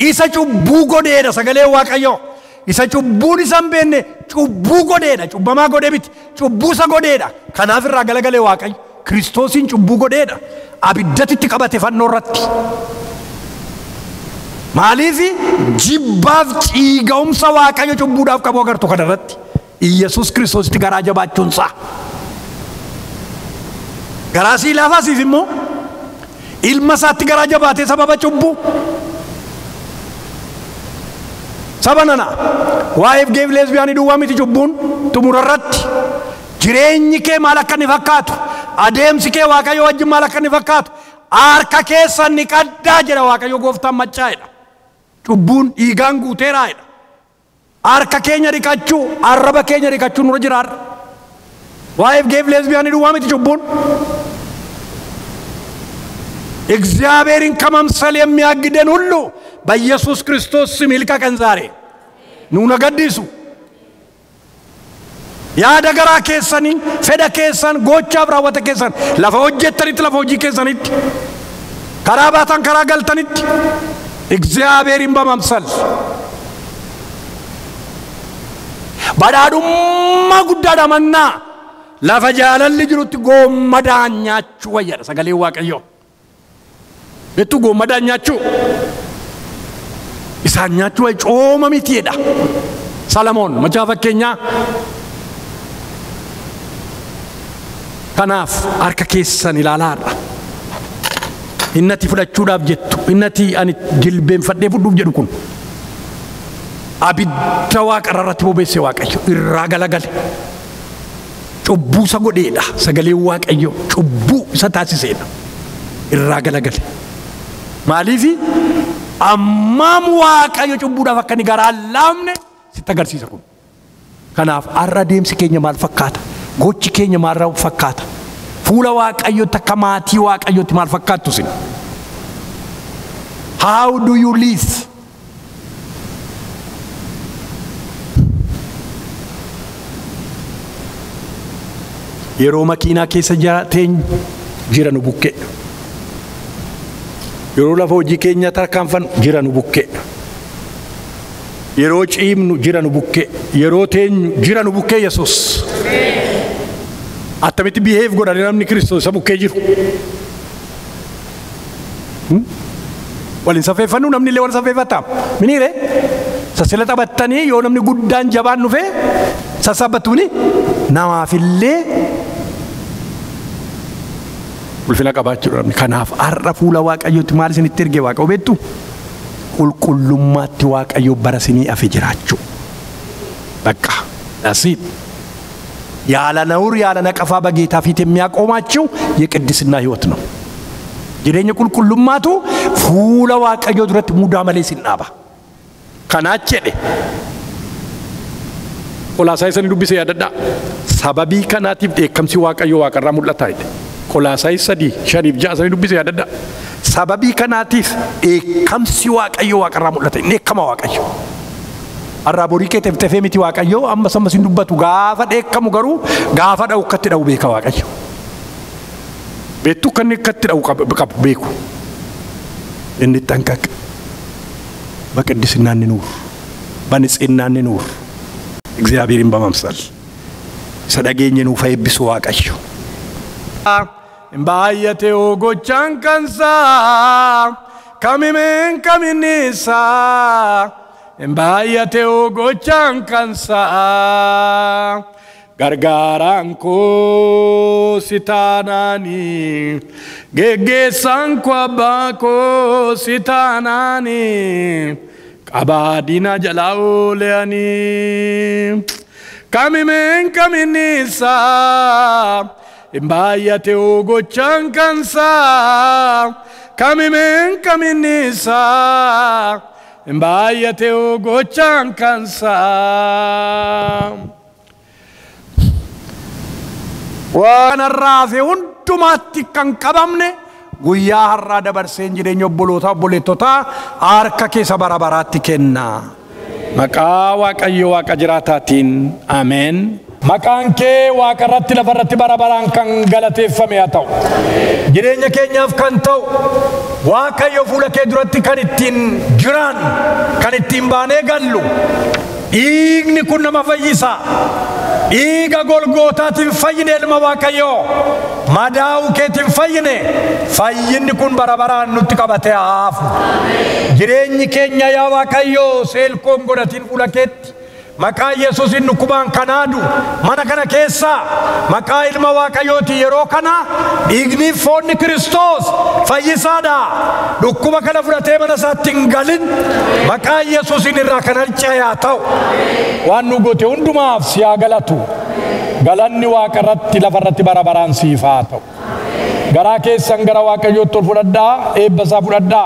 [SPEAKER 1] Isa cubbuu godheedha sagalee Waaqayyo. Isa cubbuun isa hin beekne cubbuu godheedha. Cubbamaa godhee miti. Cubbuu isa godheedha. Kanaaf irraa galagalee Waaqayyo. Kiristoosiin cubbuu godheedha. Abiddatti qabate fannoo irratti. Maaliif jibbaaf ciiga'umsa Waaqayyo cubbuudhaaf qabu agartu kana irratti. Iyesuus Kiristoositti garaa jabaachuunsaa. Garaa sii laafaasiif immoo ilma isaatti garaa jabaatee sababa cubbuu. Saba nana waa'eef geef leesbiyaanii duwwaa miti cubbuun xumura irratti jireenyi kee maal akka inni fakkaatu adeemsi kee Waaqayyo wajjin maal akka inni fakkaatu harka keessan ni qaddaa jedha Waaqayyo gooftaan machaa'edha. Cubbuun dhiigaan guuteeraadha. Harka keenya dhiqachuu arraba keenya dhiqachuu nurra jiraarra. Waa'eef geef leesbiyaanii duwwaa miti cubbuun. እግዚአብሔርን ከመምሰል የሚያግደን ሁሉ በኢየሱስ ክርስቶስ ስም ይልቀቀን ዛሬ ኑ ነገዲሱ ያ ደገራ ኬሰኒ ፈደ ኬሰን ጎቻ ብራወተ ኬሰን ለፈ ሆጀተኒት ለፈ ሆጂ ኬሰኒት ከራባታን ከራገልተኒት እግዚአብሔርን በመምሰል ባዳዱማ ጉዳዳመና ለፈ ጃለል ጅሩት ጎመዳኛችሁ ወየረ ሰገሌ Waaqayyo Betu gommada nyaachuu isaan nyaachuu cooma mitiidha. Salamoon machaa fakkeenyaa kanaaf harka keessan ilaalaadha. Innati fudhachuudhaaf jettu innati ani jilbeenfadhee fudhuuf jedhu kun abidda Waaqa irratti bobeesse Waaqayyo irraa galagale. Cubbuu isa godheedha sagalee Waaqayyo cubbuu isa taasiseedha irraa galagale. Maaliifi ammam Waaqayyo cubbuudhaaf akka inni garaa laafne sitti agarsiisa kun. Kanaaf har'a deemsi keenya maal fakkaata? Gochi keenya maal fakkaata? Fuula Waaqayyootti akka maatii Waaqayyootti maal fakkaattu sin? How do you live? Yeroo makiinaa keessa jira nu bukkee. Yeroo lafa hojii keenya tarkaanfannu jira nu bukkee. Yeroo ciimnu jira nu bukkee. Yeroo teenyu jira nu bukkee Yesuus. Attamitti behave godhanii namni Kiristoos isa bukkee jiru. Waliin safeeffannu namni illee wal safeeffataa. Miniire sasila taphattanii yoo namni guddaan jabaan dhufee sassaabbattuuni namaafillee ulfina qabaachuudha. Kanaaf har'a fuula Waaqayyootti maal isinitti ergee Waaqa beektu? qulqullummaatti Waaqayyo bara isinii afe jiraachuu. በቃ ናሲት ያለ ነውር ያለ ነቀፋ በጌታ ፊት የሚያቆማችሁ የቅድስና ሕይወት ነው። ጅሬኛ ቁልቁልማቱ ፉላ Waaqayyo duratti mudaa malee sinnaaba. Kanaachedhe Qolaasaayisanii dubbisee yaadadhaa. Sababii kanaatiif dheekkamsi Waaqayyo waaqarraa mul'ataa jedhe. Qolaasaayis 3:5 dubbisee yaadadhaa. Sababii kanaatiif dheekkamsi Waaqayyo waaqarraa mul'ata. Inni dheekkama Waaqayyo. Arraa borii kee teftefee miti Waaqayyo amma sammas hin dubbatu gaafa dheekkamu garuu gaafa dha'u akkatti dha'u beeka Waaqayyo. Beektu kan akkatti dha'u qabu beeku. Inni ጠንቀቅ በቅድስና እንኑር በንጽህና እንኑር እግዚአብሔርን በመምሰል ሰዳገኘኑ ፈይብሱ Waaqayyo. Baay'atee gochaan kansa kamimeen kaminisa baay'atee gochaan kansa gargaaraan koo sitaanaani geggeessaan koo abbaa koo sitaanaani qabaadina jalaa ooleani kamimeen kaminisa baay'atee gochaan kansa kamimeen kaminisa baay'atee gochaan kansa waan arraafe hundumaatti kan qabamne guyyaa har'aa dabarseen jireenya obboloota obboleettotaa harka keessa bara baraatti kenna. Maqaa Waaqayyo Waaqa jiraataatiin ameen. Maqaan kee Waaqarratti lafarratti bara baraan kan galateeffame haa ta'u. Jireenya keenyaaf kan ta'u Waaqayyo fuula kee duratti kan ittiin jiran kan ittiin baanee gallu dhiigni kun nama fayyisa. Dhiiga Golgootaatiin fayyine ilma Waaqayyoo madaa'uu keetiin fayyine fayyinni kun bara baraan nutti qabatee haafu. Jireenyi keenya yaa Waaqayyoo seelkoon godhatiin fuula keetti maqaa Yesuusin nukkubaan kanaadu mana kana keessa maqaa ilma Waaqayyooti yeroo kana dhiigni foonni Kiristoos fayyisaadha. Dhukkuba kana fudhatee mana isaatti hin galin maqaa Yesuusin irraa kan harca'e haa ta'u. Waan nu goote hundumaaf si haa galatu. Galanni Waaqarratti lafarratti bara baraan siif haa ta'u. Garaa keessan gara Waaqayyootti ol fudhadhaa eebba isaa fudhadhaa.